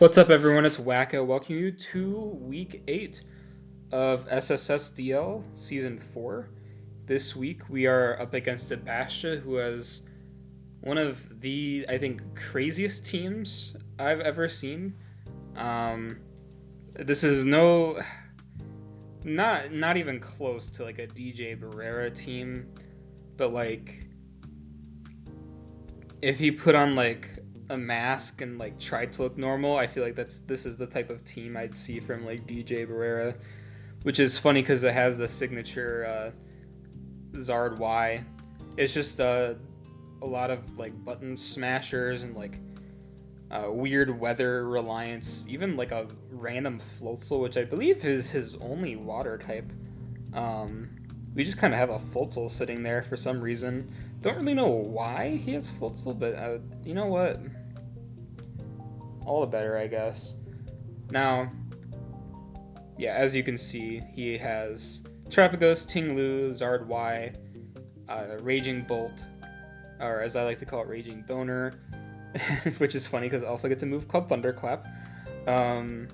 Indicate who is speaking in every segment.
Speaker 1: What's up, everyone? It's Wacko. Welcome you to week 8 of SSSDL season 4. This week we are up against a Bastia who has one of the, I think, craziest teams I've ever seen. Um, this is not even close to like a DJ Barrera team, but like if he put on like a mask and like tried to look normal, I feel like this is the type of team I'd see from like DJ Barrera, which is funny because it has the signature Zard Y. It's just a lot of like button smashers and like weird weather reliance, even like a random Floatzel, which I believe is his only water type. Um, we just kind of have a Floatzel sitting there for some reason. Don't really know why he has Floatzel, but you know what? All the better, I guess. Now, yeah, as you can see, he has Trapagos, Tinglu, Zard Y, Raging Bolt, or as I like to call it, Raging Boner, which is funny because I also get to move called Thunderclap. Um,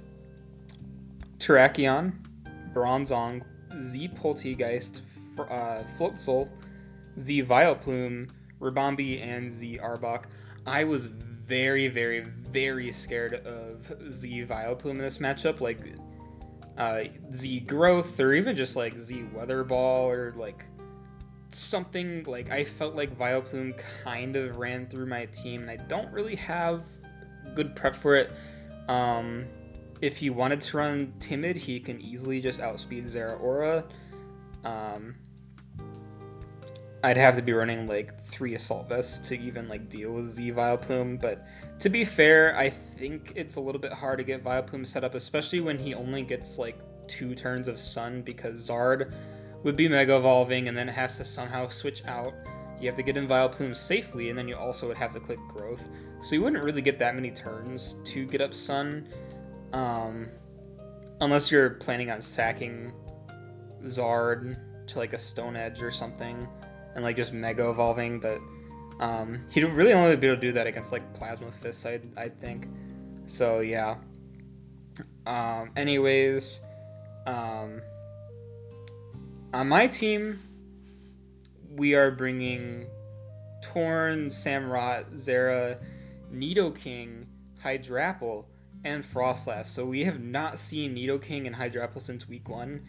Speaker 1: Terrakion, Bronzong, Z Poltegeist, Floatzel, Z Vileplume, Rabambi, and Z Arbok. I was very, very, very scared of Z Vileplume in this matchup. Like, Z Growth, or even just like Z Weather Ball, or like something. Like, I felt like Vileplume kind of ran through my team, and I don't really have good prep for it. If he wanted to run Timid, he can easily just outspeed Zeraora. Um, I'd have to be running like 3 Assault Vests to even like deal with Z Vileplume, but to be fair, I think it's a little bit hard to get Vileplume set up, especially when he only gets like 2 turns of Sun, because Zard would be Mega Evolving and then it has to somehow switch out. You have to get in Vileplume safely, and then you also would have to click Growth, so you wouldn't really get that many turns to get up Sun, unless you're planning on sacking Zard to like a Stone Edge or something and like just Mega Evolving, but he'd really only be able to do that against like Plasma Fists, I think. So yeah. Anyways, on my team, we are bringing Torn, Samurott, Zera, Nidoking, Hydrapple, and Frostlass. So we have not seen Nidoking and Hydrapple since week 1,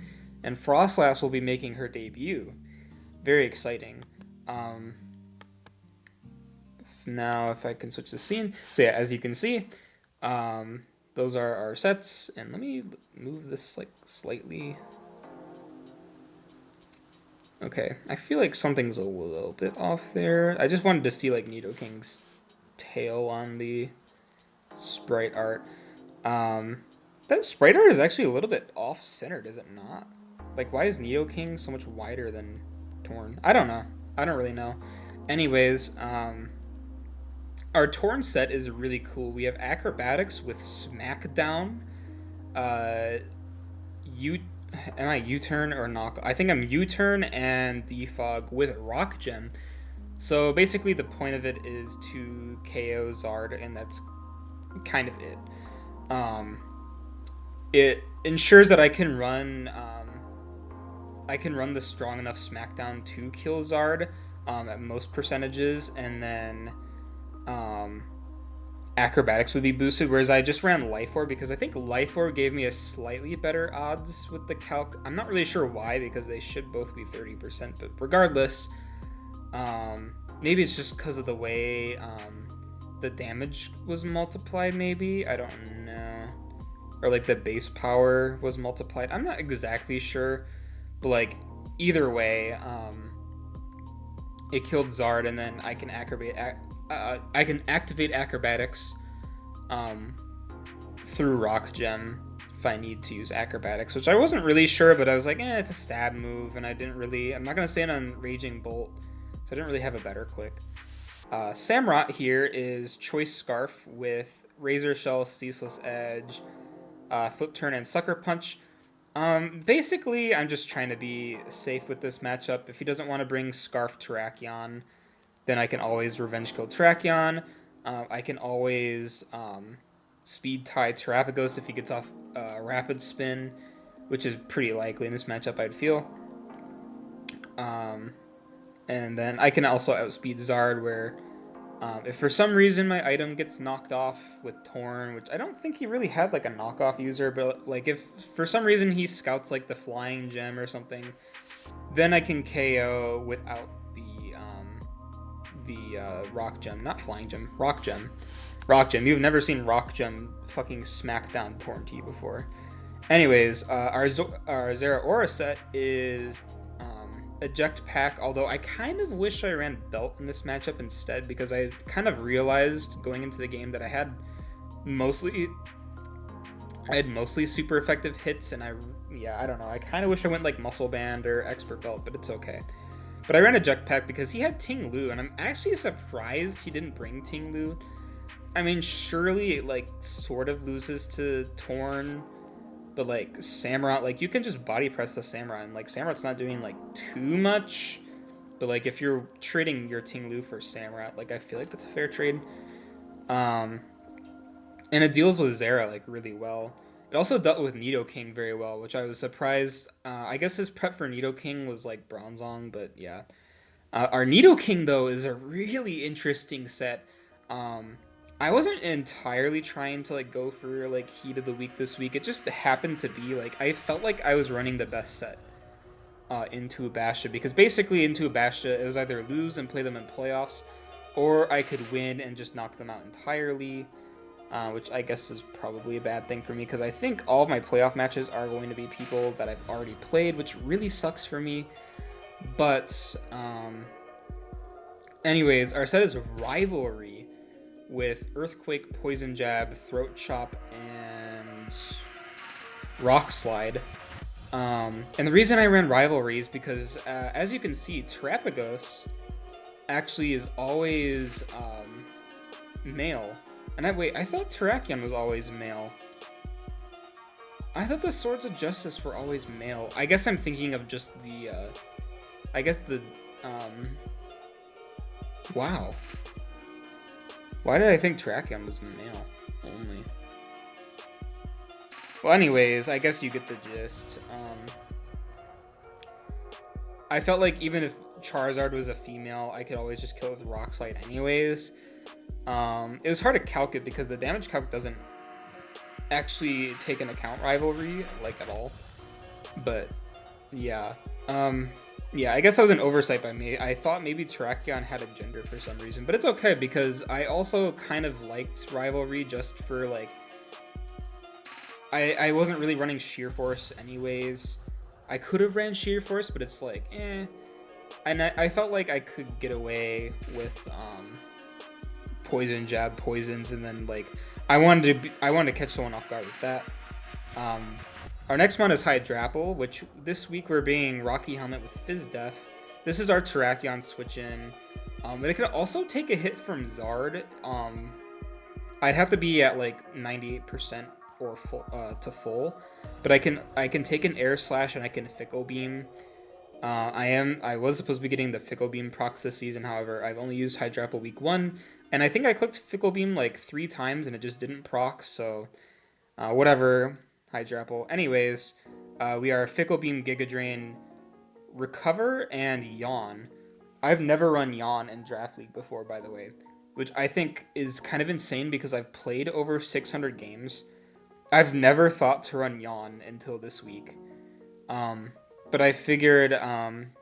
Speaker 1: and Frostlass will be making her debut. Very exciting. Now, if I can switch the scene. So yeah, as you can see, those are our sets. And let me move this like slightly. Okay, I feel like something's a little bit off there. I just wanted to see like Nidoking's tail on the sprite art. That sprite art is actually a little bit off-centered, is it not? Like, why is Nidoking so much wider than Torn? I don't know. I don't really know. Anyways, our Torn set is really cool. We have Acrobatics with Smackdown. Am I U-turn or knock? I think I'm U-turn and Defog with Rock Gem. So basically, the point of it is to KO Zard, and that's kind of it. It ensures that I can run the strong enough Smackdown to kill Zard at most percentages, and then Acrobatics would be boosted, whereas I just ran Life Orb because I think Life Orb gave me a slightly better odds with the calc. I'm not really sure why, because they should both be 30%, but regardless, maybe it's just because of the way the damage was multiplied, maybe? I don't know. Or like the base power was multiplied. I'm not exactly sure, but like either way, it killed Zard, and then I can activate Acrobatics through Rock Gem if I need to use Acrobatics, which I wasn't really sure, but I was like, it's a stab move, and I'm not going to stand on Raging Bolt, so I didn't really have a better click. Samurott here is Choice Scarf with Razor Shell, Ceaseless Edge, Flip Turn, and Sucker Punch. Basically, I'm just trying to be safe with this matchup. If he doesn't want to bring Scarf Terrakion, then I can always Revenge Kill Terrakion. I can always speed tie Terrapagos if he gets off Rapid Spin, which is pretty likely in this matchup, I'd feel. And then I can also outspeed Zard, where if for some reason my item gets knocked off with Torn, which I don't think he really had like a knockoff user, but like if for some reason he scouts like the Flying Gem or something, then I can KO without the Rock Gem, not Flying Gem, Rock Gem. Rock Gem. You've never seen Rock Gem fucking smack down Torn to you before. Anyways, our Zeraora set is Eject Pack, although I kind of wish I ran Belt in this matchup instead, because I kind of realized going into the game that I had mostly super effective hits, and I don't know, I kind of wish I went like Muscle Band or Expert Belt, but it's okay. But I ran Eject Pack because he had Ting Lu, and I'm actually surprised he didn't bring Ting Lu. I mean, surely it like sort of loses to Torn, but like Samurott, like you can just body press the Samurott, and like Samurott's not doing like too much. But like if you're trading your Ting Lu for Samurott, like I feel like that's a fair trade. And it deals with Zera like really well. It also dealt with Nidoking very well, which I was surprised. I guess his prep for Nidoking was like Bronzong, but yeah. Our Nidoking though is a really interesting set. I wasn't entirely trying to like go for like Heat of the Week this week. It just happened to be like I felt like I was running the best set into Abasha, because basically into Abasha it was either lose and play them in playoffs, or I could win and just knock them out entirely, which I guess is probably a bad thing for me, because I think all of my playoff matches are going to be people that I've already played, which really sucks for me. But anyways, our set is Rivalry, with Earthquake, Poison Jab, Throat Chop, and Rock Slide. And the reason I ran Rivalry is because, as you can see, Terrapagos actually is always male. And I thought Terrakion was always male. I thought the Swords of Justice were always male. I guess I'm thinking of just the, wow. Why did I think Terrakion was male only? Well, anyways, I guess you get the gist. I felt like even if Charizard was a female, I could always just kill it with Rock Slide anyways. It was hard to calc it because the damage calc doesn't actually take into account Rivalry, like, at all. But, yeah. Yeah, I guess that was an oversight by me. I thought maybe Terrakion had a gender for some reason, but it's okay because I also kind of liked Rivalry just for, like, I wasn't really running Sheer Force anyways. I could have ran Sheer Force, but it's like, eh. And I felt like I could get away with Poison Jab, Poisons, and then, like, I wanted to catch someone off guard with that. Our next one is Hydrapple, which this week we're being Rocky Helmet with Fizz Def. This is our Terrakion switch in. But it could also take a hit from Zard. I'd have to be at like 98% or full to full. But I can take an Air Slash and I can Fickle Beam. I was supposed to be getting the Fickle Beam procs this season, however, I've only used Hydrapple week 1. And I think I clicked Fickle Beam like 3 times and it just didn't proc, so whatever. Hydrapple. Anyways, we are Fickle Beam, Giga Drain, Recover, and Yawn. I've never run Yawn in Draft League before, by the way, which I think is kind of insane because I've played over 600 games. I've never thought to run Yawn until this week. But I figured, I'm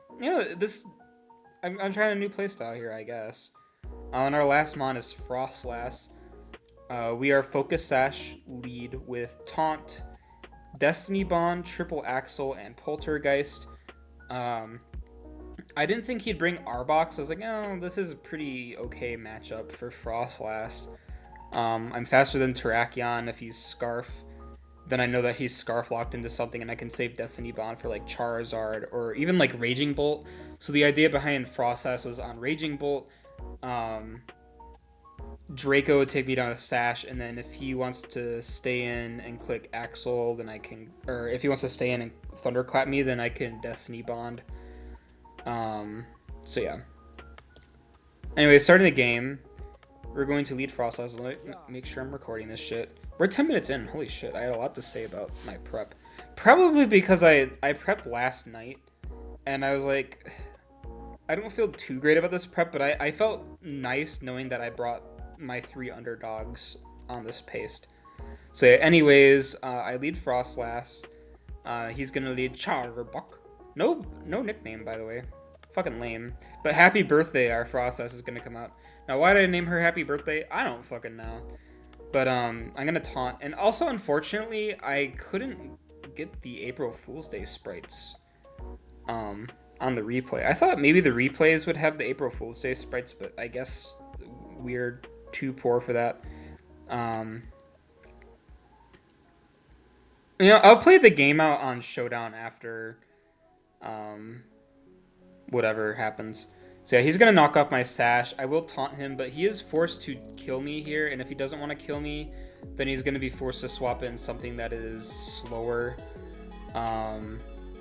Speaker 1: trying a new playstyle here, I guess. And our last mon is Frostlass. We are Focus Sash lead with Taunt, Destiny Bond, Triple Axle, and Poltergeist. I didn't think he'd bring Arbok. I was like, oh, this is a pretty okay matchup for Frostlass. I'm faster than Terrakion if he's Scarf. Then I know that he's Scarf locked into something and I can save Destiny Bond for like Charizard or even like Raging Bolt. So the idea behind Frostlass was on Raging Bolt, Draco would take me down to Sash, and then if he wants to stay in and click Axel, then I can, or if he wants to stay in and Thunderclap me, then I can Destiny Bond. So yeah. Anyway, starting the game, We're going to lead Frost Last. Let me make sure I'm recording this shit. We're 10 minutes in. Holy shit. I had a lot to say about my prep. Probably because I prepped last night. And I was like, I don't feel too great about this prep, but I felt nice knowing that I brought my 3 underdogs on this paste. So anyways, I lead Frostlass. He's gonna lead Charbuck. No nickname, by the way. Fucking lame. But happy birthday, our Frostlass is gonna come out. Now, why did I name her happy birthday? I don't fucking know. But I'm gonna taunt. And also, unfortunately, I couldn't get the April Fool's Day sprites on the replay. I thought maybe the replays would have the April Fool's Day sprites, but I guess we're too poor for that. You know, I'll play the game out on Showdown after whatever happens. So yeah, he's going to knock off my Sash. I will taunt him, but he is forced to kill me here, and if he doesn't want to kill me, then he's going to be forced to swap in something that is slower.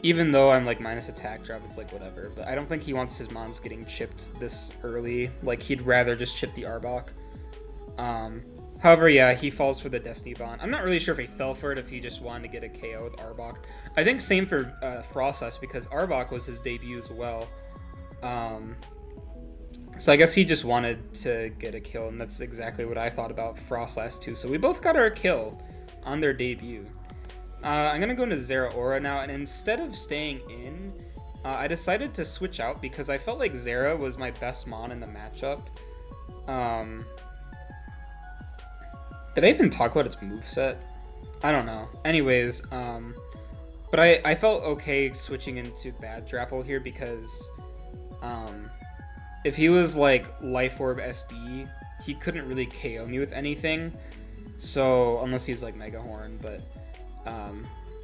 Speaker 1: Even though I'm like minus attack drop, it's like whatever. But I don't think he wants his mons getting chipped this early. Like, he'd rather just chip the Arbok. However, yeah, he falls for the Destiny Bond. I'm not really sure if he fell for it, if he just wanted to get a KO with Arbok. I think same for Frostless, because Arbok was his debut as well. So I guess he just wanted to get a kill, and that's exactly what I thought about Frostless too. So we both got our kill on their debut. I'm going to go into Zeraora now, and instead of staying in, I decided to switch out because I felt like Zera was my best mon in the matchup. Did I even talk about its moveset? I don't know. Anyways, but I felt okay switching into Bad Drapple here because if he was like Life Orb SD, he couldn't really KO me with anything. So, unless he was like Mega Horn, but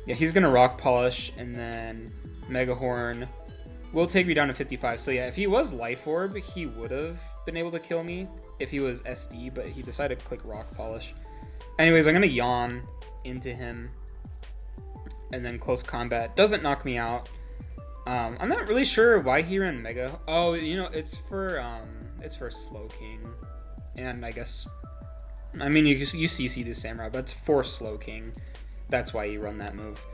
Speaker 1: yeah, he's gonna Rock Polish, and then Mega Horn will take me down to 55. So yeah, if he was Life Orb, he would have been able to kill me if he was SD, but he decided to click Rock Polish. Anyways, I'm gonna Yawn into him, and then Close Combat doesn't knock me out. I'm not really sure why he ran Mega. Oh, you know, it's for Slowking, and I guess, I mean, you CC the Samurai, but it's for Slowking. That's why you run that move.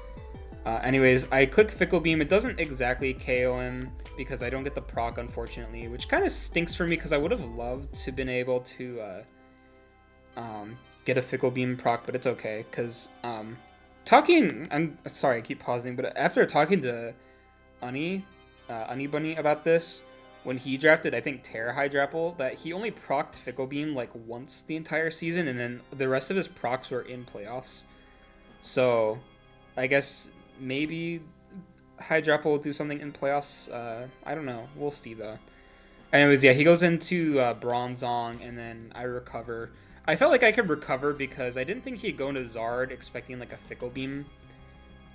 Speaker 1: Anyways, I click Fickle Beam. It doesn't exactly KO him because I don't get the proc, unfortunately, which kind of stinks for me because I would have loved to been able to get a Fickle Beam proc, but it's okay because I'm sorry, I keep pausing, but after talking to Unny Bunny about this, when he drafted, I think, Terra Hydrapple, that he only procced Fickle Beam like once the entire season, and then the rest of his procs were in playoffs. So I guess maybe Hydrapple will do something in playoffs. I don't know. We'll see, though. Anyways, yeah, he goes into Bronzong, and then I recover. I felt like I could recover because I didn't think he'd go into Zard expecting like a Fickle Beam.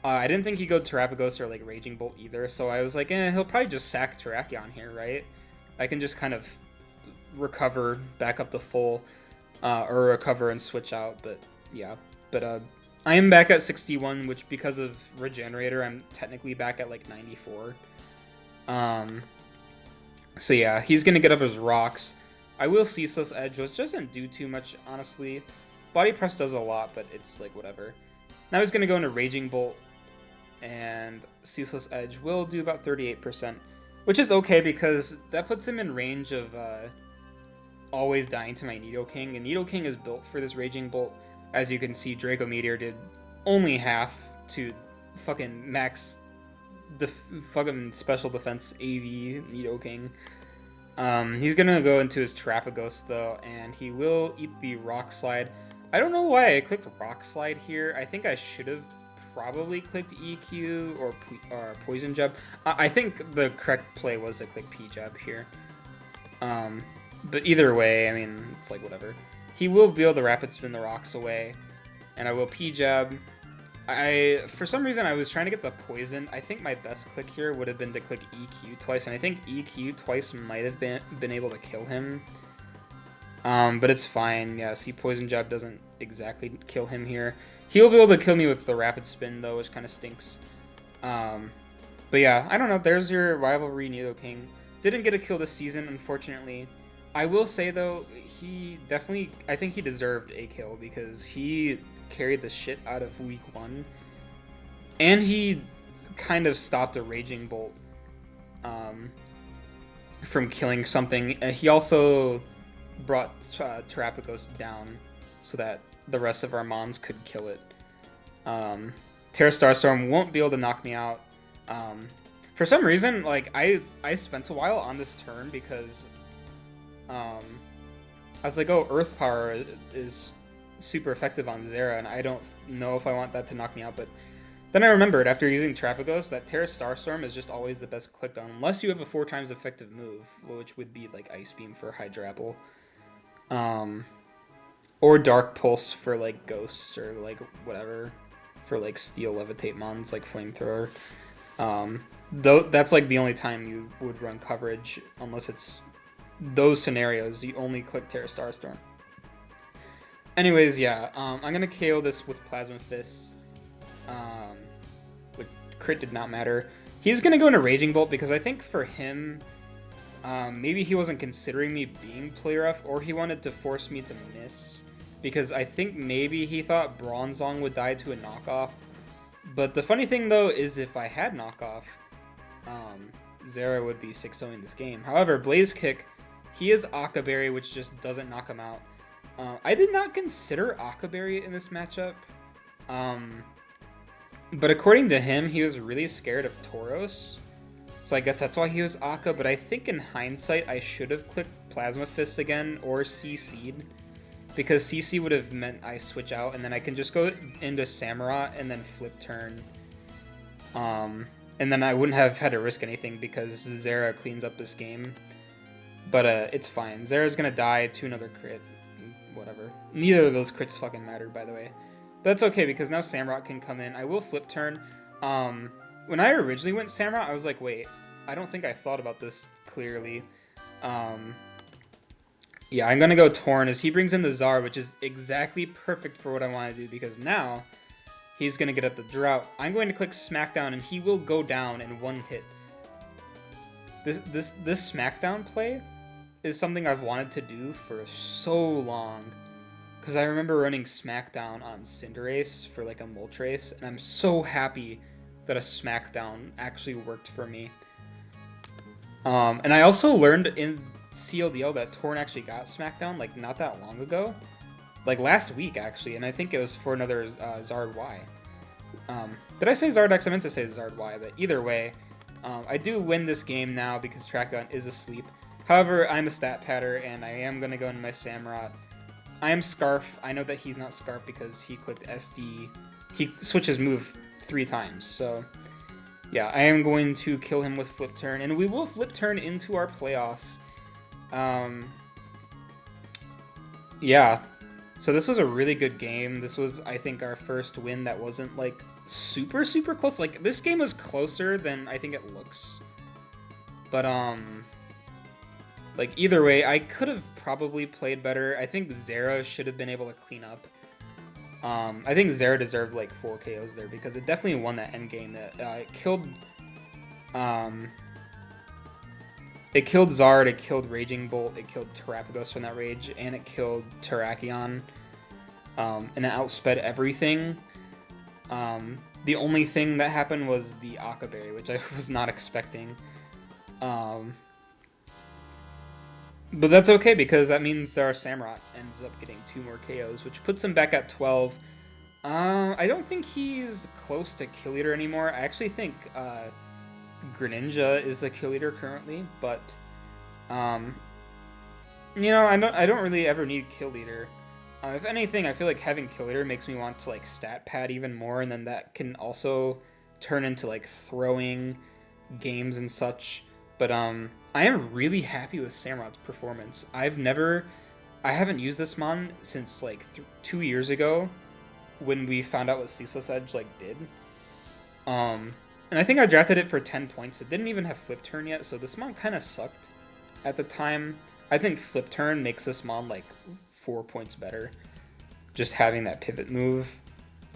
Speaker 1: I didn't think he'd go Terrapagos or like Raging Bolt either, so I was like, he'll probably just sack Terrakion here, right? I can just kind of recover back up to full, or recover and switch out, but yeah. But I am back at 61, which because of Regenerator, I'm technically back at like 94. So yeah, he's gonna get up his rocks. I will Ceaseless Edge, which doesn't do too much, honestly. Body Press does a lot, but it's like whatever. Now he's gonna go into Raging Bolt, and Ceaseless Edge will do about 38%, which is okay because that puts him in range of always dying to my Nidoking, and Nidoking is built for this Raging Bolt. As you can see, Draco Meteor did only half to fucking max fucking special defense AV Nidoking. He's gonna go into his Terrapagos though, and he will eat the Rock Slide. I don't know why I clicked Rock Slide here. I think I should have probably clicked EQ or Poison Jab. I think the correct play was to click P-Jab here. But either way, I mean, it's like whatever. He will be able to Rapid Spin the rocks away, and I will P-Jab. For some reason, I was trying to get the Poison. I think my best click here would have been to click EQ twice, and I think EQ twice might have been able to kill him. But it's fine. Yeah, see, Poison Jab doesn't exactly kill him here. He'll be able to kill me with the Rapid Spin, though, which kind of stinks. But yeah, I don't know. There's your Rivalry Nidoking. Didn't get a kill this season, unfortunately. I will say though, he definitely, I think he deserved a kill because he carried the shit out of week 1, and he kind of stopped a Raging Bolt from killing something. He also brought Terrapagos down so that the rest of our Mons could kill it. Terra Starstorm won't be able to knock me out. For some reason, like I spent a while on this turn because I was like, oh, Earth Power is super effective on Zera, and I don't know if I want that to knock me out. But then I remembered after using Terrapagos that Terra Starstorm is just always the best click on, unless you have a 4 times effective move, which would be like Ice Beam for Hydra Apple. Or Dark Pulse for like Ghosts or like whatever for like Steel Levitate Mons like Flamethrower. Though that's like the only time you would run coverage, unless it's those scenarios you only click Terra Starstorm. Anyways, yeah, I'm gonna KO this with Plasma Fists. But crit did not matter. He's gonna go into Raging Bolt because I think for him, maybe he wasn't considering me being play rough, or he wanted to force me to miss. Because I think maybe he thought Bronzong would die to a knockoff. But the funny thing though is if I had knockoff, Zera would be 6-0ing this game. However, Blaze Kick, he is Akaberry, which just doesn't knock him out. I did not consider Akaberry in this matchup. But according to him, he was really scared of Tauros. So I guess that's why he was Aka. But I think in hindsight, I should have clicked Plasma Fist again or CC'd. Because CC would have meant I switch out, and then I can just go into Samurott and then flip turn. And then I wouldn't have had to risk anything because Zera cleans up this game. But it's fine. Zera's gonna die to another crit. Whatever. Neither of those crits fucking mattered, by the way. But that's okay because now Samurott can come in. I will flip turn. When I originally went Samurott, I was like, wait, I don't think I thought about this clearly. Yeah, I'm going to go Torn as he brings in the Zard, which is exactly perfect for what I want to do because now he's going to get up the Drought. I'm going to click Smackdown and he will go down in one hit. This Smackdown play is something I've wanted to do for so long because I remember running Smackdown on Cinderace for like a Moltres, and I'm so happy that a Smackdown actually worked for me. And I also learned in CLDL that Torn actually got Smackdown like not that long ago, like last week actually, and I think it was for another Zard Y. Did I say Zard X? I meant to say Zard Y, but either way, I do win this game now because Trackgun is asleep. However, I'm a stat patter and I am going to go into my Samurott. I am Scarf. I know that he's not Scarf because he clicked SD. He switches move 3 times, so yeah, I am going to kill him with Flip Turn, and we will Flip Turn into our playoffs. Yeah, so this was a really good game. This was, I think, our first win that wasn't like super close. Like this game was closer than I think it looks, but like either way, I could have probably played better. I think Zera should have been able to clean up. I think Zera deserved like 4 KOs there because it definitely won that end game. That it killed Zard, it killed Raging Bolt, it killed Terrapagos from that rage, and it killed Terrakion. And it outsped everything. The only thing that happened was the Akaberry, which I was not expecting. But that's okay because that means our Samurott ends up getting 2 more KOs, which puts him back at 12. I don't think he's close to kill leader anymore. I actually think Greninja is the kill leader currently, but you know, I don't really ever need kill leader. If anything, I feel like having kill leader makes me want to like stat pad even more, and then that can also turn into like throwing games and such. But I am really happy with Samurott's performance. I haven't used this mon since like 2 years ago when we found out what Ceaseless Edge like did. And I think I drafted it for 10 points. It didn't even have Flip Turn yet, so this mon kind of sucked at the time. I think Flip Turn makes this mon like 4 points better. Just having that pivot move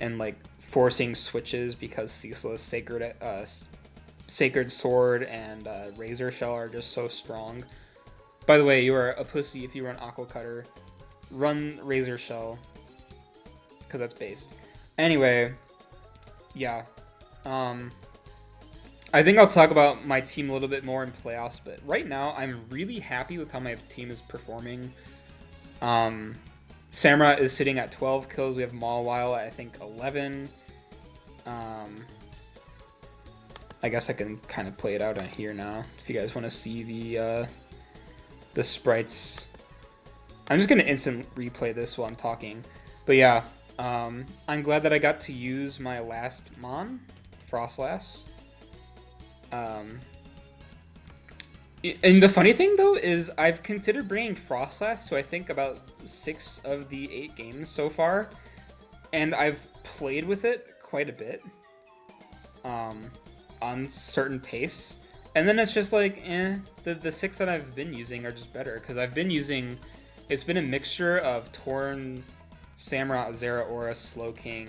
Speaker 1: and like forcing switches because Ceaseless, Sacred Sword, and Razor Shell are just so strong. By the way, you are a pussy if you run Aqua Cutter. Run Razor Shell, because that's based. Anyway, yeah. I think I'll talk about my team a little bit more in playoffs, but right now I'm really happy with how my team is performing. Samurott is sitting at 12 kills. We have Mawile at, I think, 11. I guess I can kind of play it out on here now if you guys want to see the sprites. I'm just going to instant replay this while I'm talking. But yeah, I'm glad that I got to use my last Mon, Frostlass. And the funny thing, though, is I've considered bringing Frostlass to, I think, about 6 of the 8 games so far. And I've played with it quite a bit on certain pace. And then it's just like, the 6 that I've been using are just better. Because I've been using... It's been a mixture of Torn, Samurott, Zeraora, Slowking,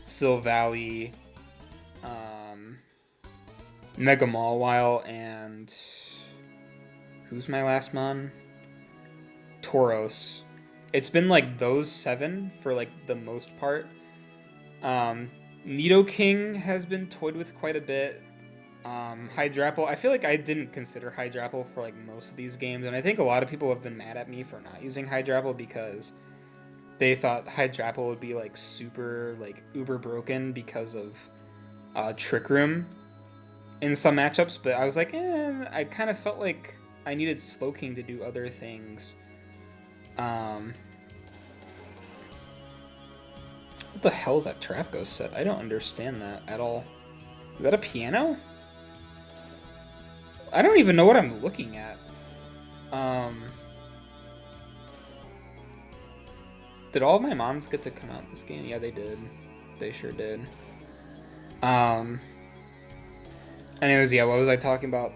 Speaker 1: Silvally, Mega Mawile, and... Who's my last mon? Tauros. It's been like those 7 for like the most part. Nidoking has been toyed with quite a bit. Hydrapple, I feel like I didn't consider Hydrapple for like most of these games, and I think a lot of people have been mad at me for not using Hydrapple because they thought Hydrapple would be like super like uber broken because of Trick Room in some matchups, but I was like, I kind of felt like I needed Slowking to do other things. What the hell is that Trap Ghost set? I don't understand that at all. Is that a piano? I don't even know what I'm looking at. Did all of my mons get to come out this game? Yeah, they did. They sure did. Anyways, yeah, what was I talking about?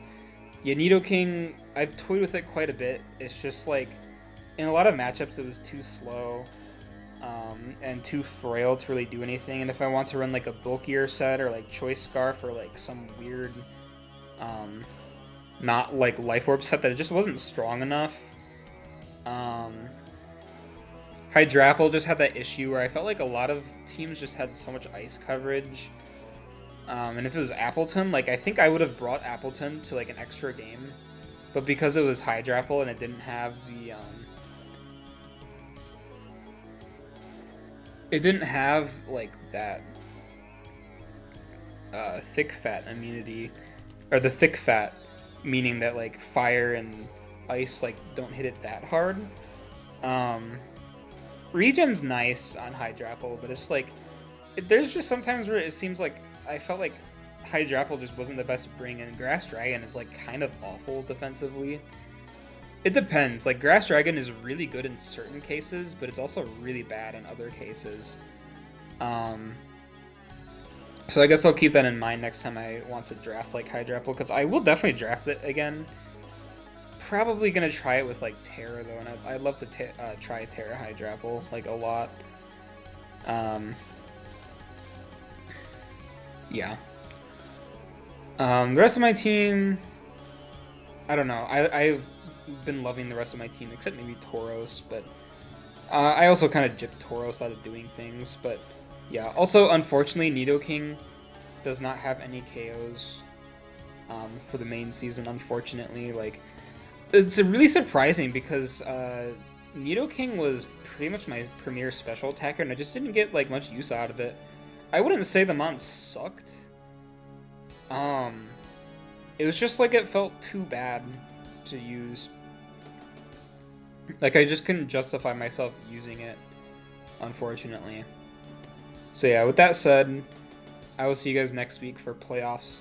Speaker 1: Yeah, Nidoking, I've toyed with it quite a bit. It's just like, in a lot of matchups, it was too slow. And too frail to really do anything. And if I want to run like a bulkier set or like Choice Scarf or like some weird, not like Life Orb set that it just wasn't strong enough. Hydrapple just had that issue where I felt like a lot of teams just had so much ice coverage. And if it was Appleton, like I think I would have brought Appleton to like an extra game. But because it was Hydrapple and it didn't have the, it didn't have, like, that thick fat immunity, or the thick fat, meaning that, like, fire and ice, like, don't hit it that hard. Regen's nice on Hydrapple, but it's like, there's just sometimes where it seems like, I felt like Hydrapple just wasn't the best to bring in. Grass Dragon is, like, kind of awful defensively. It depends. Like, Grass Dragon is really good in certain cases, but it's also really bad in other cases. So I guess I'll keep that in mind next time I want to draft, like, Hydrapple, because I will definitely draft it again. Probably going to try it with, like, Terra, though, and I'd love to try Terra Hydrapple, like, a lot. Yeah. The rest of my team, I don't know. I've been loving the rest of my team, except maybe Tauros, but I also kind of gypped Tauros out of doing things, but yeah. Also, unfortunately, Nidoking does not have any KOs for the main season, unfortunately. Like, it's really surprising because Nidoking was pretty much my premier special attacker, and I just didn't get like much use out of it. I wouldn't say the mon sucked. It was just like it felt too bad to use. Like, I just couldn't justify myself using it, unfortunately. So yeah, with that said, I will see you guys next week for playoffs.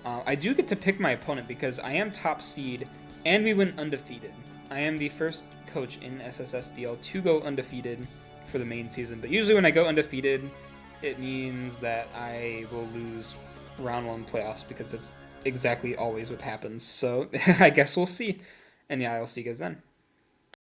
Speaker 1: I do get to pick my opponent because I am top seed and we went undefeated. I am the first coach in SSSDL to go undefeated for the main season, but usually when I go undefeated, it means that I will lose round 1 playoffs because it's exactly always what happens. So I guess we'll see. And yeah, I'll see you guys then.